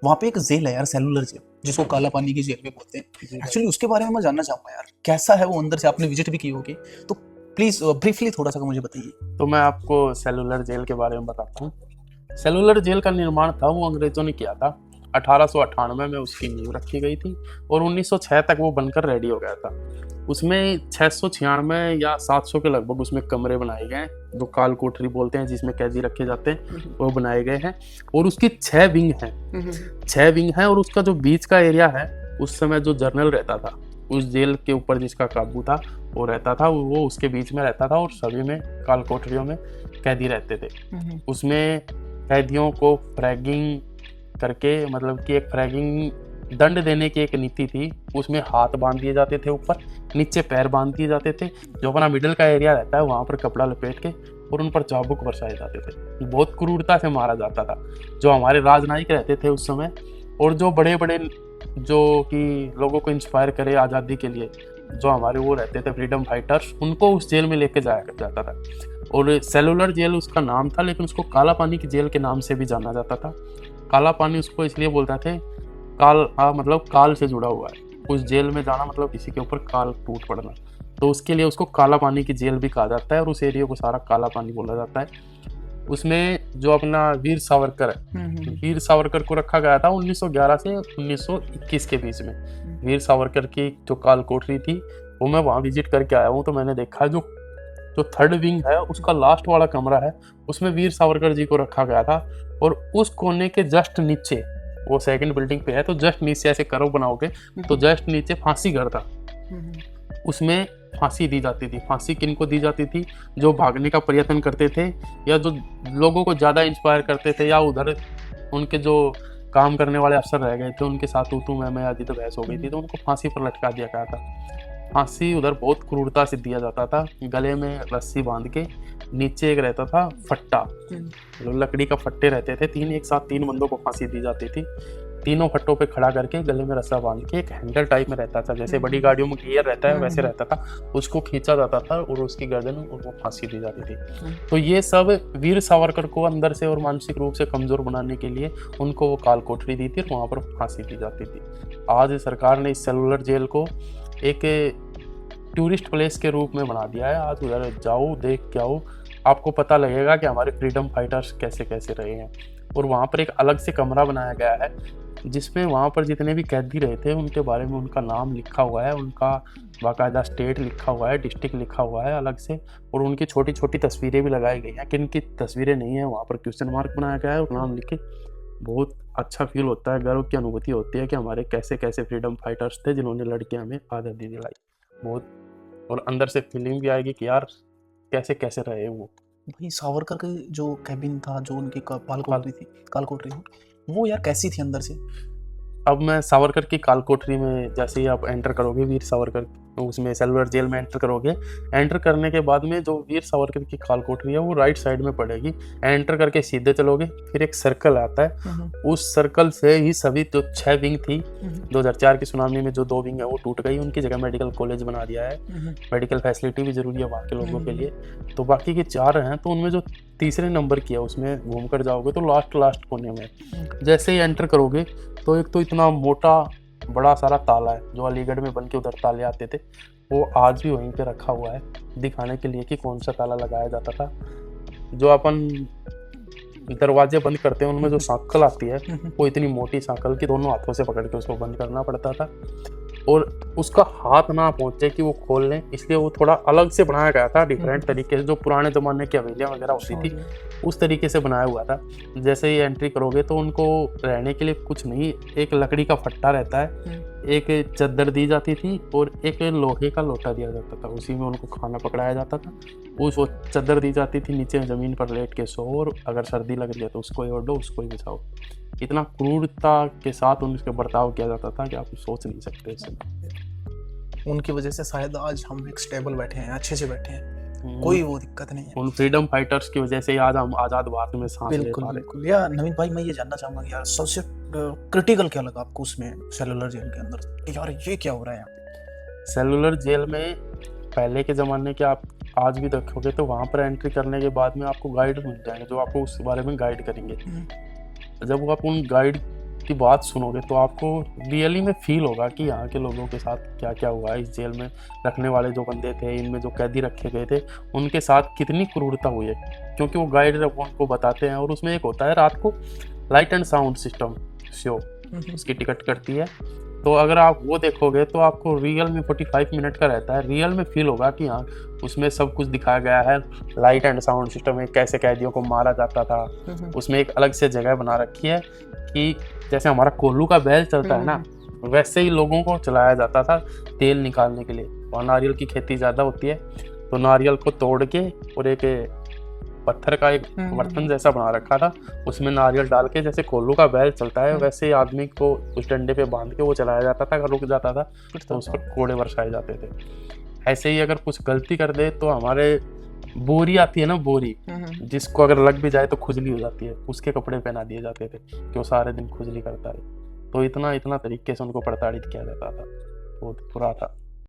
वहाँ पे एक जेल है यार, सेलुलर जेल, जिसको काला पानी की जेल भी बोलते हैं। जी भाई। एक्चुअली उसके बारे में मैं जानना चाहूंगा यार, कैसा है वो अंदर से, आपने विजिट भी की होगी, तो प्लीज ब्रीफली थोड़ा सा मुझे बताइए। तो मैं आपको सेलुलर जेल के बारे में बताता हूँ। सेलुलर जेल का निर्माण था वो अंग्रेजों ने किया था। 1898 में उसकी नींव रखी गई थी और 1906 तक वो बनकर रेडी हो गया था। उसमें 696 या 700 के लगभग उसमें कमरे बनाए गए हैं, जो काल कोठरी बोलते हैं, जिसमें कैदी रखे जाते हैं, वो बनाए गए हैं। और उसकी 6 विंग हैं, 6 विंग हैं। और उसका जो बीच का एरिया है, उस समय जो जर्नल रहता था उस जेल के ऊपर, जिसका काबू था वो रहता था, वो उसके बीच में रहता था। और सभी में काल कोठरियों में कैदी रहते थे। उसमें कैदियों को फ्रैगिंग करके, मतलब कि एक फ्रैगिंग दंड देने की एक नीति थी। उसमें हाथ बांध दिए जाते थे ऊपर, नीचे पैर बांध दिए जाते थे। जो अपना मिडिल का एरिया रहता है वहाँ पर कपड़ा लपेट के और उन पर चाबुक बरसाए जाते थे। बहुत क्रूरता से मारा जाता था। जो हमारे राजनयिक रहते थे उस समय, और जो बड़े बड़े जो कि लोगों को इंस्पायर करे आज़ादी के लिए, जो हमारे वो रहते थे फ्रीडम फाइटर्स, उनको उस जेल में लेके जाया जाता था। और सेलुलर जेल उसका नाम था, लेकिन उसको काला पानी की जेल के नाम से भी जाना जाता था। काला पानी उसको इसलिए बोलते थे, काल मतलब काल से जुड़ा हुआ है। उस जेल में जाना मतलब किसी के ऊपर काल टूट पड़ना, तो उसके लिए उसको काला पानी की जेल भी कहा जाता है। और उस एरिया को सारा काला पानी बोला जाता है। उसमें जो अपना वीर सावरकर है, वीर सावरकर को रखा गया था 1911 से 1921 के बीच में। वीर सावरकर की जो काल कोठरी थी वो मैं वहाँ विजिट करके आया हूँ। तो मैंने देखा जो जो थर्ड विंग है उसका लास्ट वाला कमरा है, उसमें वीर सावरकर जी को रखा गया था। और उस कोने के जस्ट नीचे, वो सेकंड बिल्डिंग पे है, तो जस्ट नीचे ऐसे कर्व बनाओगे तो जस्ट नीचे फांसी घर था। उसमें फांसी दी जाती थी। फांसी किनको दी जाती थी? जो भागने का प्रयत्न करते थे, या जो लोगों को ज़्यादा इंस्पायर करते थे, या उधर उनके जो काम करने वाले अफसर रह गए थे, उनके साथ तू मैं आदि तो बहस हो गई थी, तो उनको फांसी पर लटका दिया गया था। फांसी उधर बहुत क्रूरता से दिया जाता था। गले में रस्सी बांध के, नीचे एक रहता था फट्टा, जो लकड़ी का फट्टे रहते थे, एक साथ 3 बंदों को फांसी दी जाती थी। तीनों फट्टों पे खड़ा करके गले में रस्सा बांध के, एक हैंडल टाइप में रहता था, जैसे बड़ी गाड़ियों में गियर रहता है वैसे रहता था, उसको खींचा जाता था और उसकी गर्दन में उनको फांसी दी जाती थी। तो ये सब वीर सावरकर को अंदर से और मानसिक रूप से कमजोर बनाने के लिए उनको वो काल कोठरी दी थी और वहाँ पर फांसी दी जाती थी। आज सरकार ने इस सेलुलर जेल को एक टूरिस्ट प्लेस के रूप में बना दिया है। आज उधर जाओ, देख के आओ, आपको पता लगेगा कि हमारे फ्रीडम फाइटर्स कैसे कैसे रहे हैं। और वहाँ पर एक अलग से कमरा बनाया गया है, जिसमें वहाँ पर जितने भी कैदी रहे थे उनके बारे में उनका नाम लिखा हुआ है, उनका बाकायदा स्टेट लिखा हुआ है, डिस्ट्रिक्ट लिखा हुआ है अलग से। और उनकी छोटी छोटी तस्वीरें भी लगाई गई हैं। किन की तस्वीरें नहीं है, वहाँ पर क्वेश्चन मार्क बनाया गया है और नाम लिखे। बहुत अच्छा फील होता है, गर्व की अनुभूति होती है कि हमारे कैसे कैसे फ्रीडम फाइटर्स थे जिन्होंने लड़के हमें आज़ादी दिलाई। बहुत, और अंदर से फीलिंग भी आएगी कि यार कैसे कैसे रहे वो। भाई सावरकर का जो कैबिन था, जो उनकी काल कोठरी थी, काल कोठरी थी, वो यार कैसी थी अंदर से? अब मैं सावरकर की काल कोठरी में जैसे ही आप एंटर करोगे, वीर सावरकर उसमें सेलुलर जेल में एंटर करोगे, एंटर करने के बाद में जो वीर सावरकर की काल कोठरी है वो राइट साइड में पड़ेगी। एंटर करके सीधे चलोगे, फिर एक सर्कल आता है, उस सर्कल से ही सभी जो 6 विंग थी, 2004 की सुनामी में जो 2 विंग है वो टूट गई, उनकी जगह मेडिकल कॉलेज बना दिया है। मेडिकल फैसिलिटी भी जरूरी है वहाँ के लोगों के लिए। तो बाकी के 4 हैं, तो उनमें जो तीसरे नंबर की है उसमें घूमकर जाओगे तो लास्ट कोने में जैसे ही एंटर करोगे तो एक तो इतना मोटा बड़ा सारा ताला है, जो अलीगढ़ में बन के उधर ताले आते थे, वो आज भी वहीं पे रखा हुआ है, दिखाने के लिए कि कौन सा ताला लगाया जाता था। जो अपन दरवाजे बंद करते हैं उनमें जो सांकल आती है, वो इतनी मोटी सांकल कि दोनों हाथों से पकड़ के उसको बंद करना पड़ता था। और उसका हाथ ना पहुंचे कि वो खोल लें, इसलिए वो थोड़ा अलग से बनाया गया था, डिफरेंट तरीके से, जो पुराने ज़माने की हवेलियाँ वगैरह होती थी उस तरीके से बनाया हुआ था। जैसे ही एंट्री करोगे तो उनको रहने के लिए कुछ नहीं, एक लकड़ी का फट्टा रहता है, एक चद्दर दी जाती थी और एक लोहे का लोटा दिया जाता था, उसी में उनको खाना पकड़ाया जाता था। वो चद्दर दी जाती थी, नीचे ज़मीन पर लेट के सो, और अगर सर्दी लग रही है तो उसको ही ओढ़ो, उसको ही बिछाओ। इतना क्रूरता के साथ उनके बर्ताव किया जाता था कि आप सोच नहीं सकते इससे। उनकी वजह से शायद आज हम एक स्टेबल बैठे हैं, अच्छे से बैठे हैं, कोई वो दिक्कत नहीं है। उन फ्रीडम फाइटर्स की वजह से ही आज हम आज़ाद भारत में सांस ले पा रहे हैं। बिल्कुल। या नवीन भाई, मैं ये जानना चाहूंगा कि यार सबसे क्रिटिकल क्या लगा आपको उसमें सेलुलर जेल के अंदर, यार ये क्या हो रहा है यहाँ पे? सेलुलर जेल में पहले के ज़माने के आप आज भी देखोगे तो वहाँ पर एंट्री करने के बाद में आपको गाइड मिल जाएंगे, जो आपको उस बारे में गाइड करेंगे। जब वो आप उन गाइड उसकी बात सुनोगे तो आपको रियली में फील होगा कि यहाँ के लोगों के साथ क्या क्या हुआ है। इस जेल में रखने वाले जो बंदे थे, इनमें जो कैदी रखे गए थे, उनके साथ कितनी क्रूरता हुई है, क्योंकि वो गाइड उनको बताते हैं। और उसमें एक होता है रात को light and sound system show, उसकी टिकट कटती है। तो अगर आप वो देखोगे तो आपको रियल में 45 मिनट का रहता है, रियल में फील होगा कि हाँ उसमें सब कुछ दिखाया गया है। लाइट एंड साउंड सिस्टम में कैसे कैदियों को मारा जाता था, उसमें एक अलग से जगह बना रखी है कि जैसे हमारा कोल्लू का बैल चलता है ना, वैसे ही लोगों को चलाया जाता था तेल निकालने के लिए। और नारियल की खेती ज़्यादा होती है, तो नारियल को तोड़ के और एक पत्थर का एक बर्तन जैसा बना रखा था, उसमें नारियल डाल के जैसे कोल्लू का बैल चलता है वैसे ही आदमी को उस डंडे पे बांध के वो चलाया जाता था। अगर रुक जाता था तो उस पर कोड़े बरसाए जाते थे। ऐसे ही अगर कुछ गलती कर दे तो हमारे बोरी आती है ना, बोरी जिसको अगर लग भी जाए तो खुजली हो जाती है, उसके कपड़े पहना दिए जाते थे कि वो सारे दिन खुजली करता है। तो इतना तरीके से उनको प्रताड़ित किया जाता था, बहुत बुरा था।